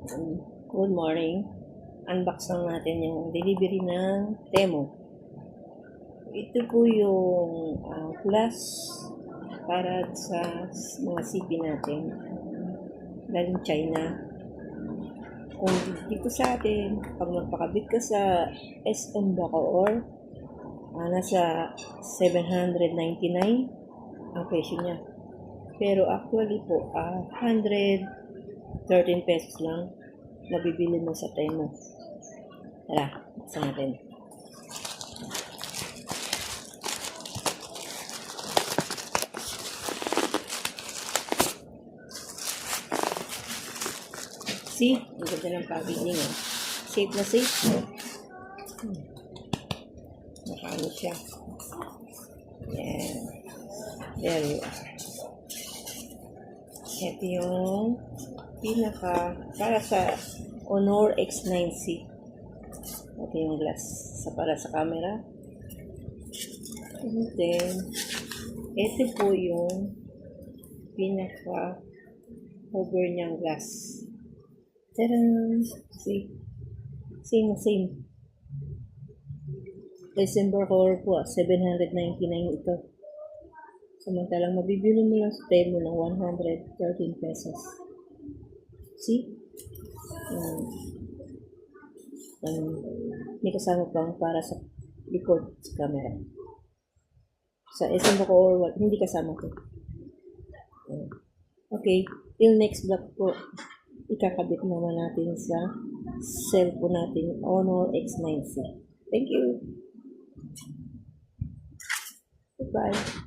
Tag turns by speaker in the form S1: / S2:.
S1: Good morning. Unbox lang natin yung delivery ng Temu. Ito po yung plus para sa mga CP natin galing China. Kung dito sa atin, pag magpakabit ka sa SM Bacoor, nasa 799 ang presyo niya. Pero actually po, 113 pesos lang mabibili mo sa Temu. Tara, buksan natin. See? Ang ganda ng packaging. Safe na safe. Nakano siya. Yan. There you are. Ito yung para sa Honor X9C. Ito yung glass para sa camera. And then, ito po yung cover niyang glass. Tadaan! See? Same. December horror po, 799 ito. Samantalang mabibili mo lang sa Temu ng 113 pesos. See? May kasama pang para sa record camera. Sa SM Bacoor, hindi kasama to. Okay, till next vlog po, ikakabit naman natin sa cellphone natin, Honor X9C. Thank you. Goodbye.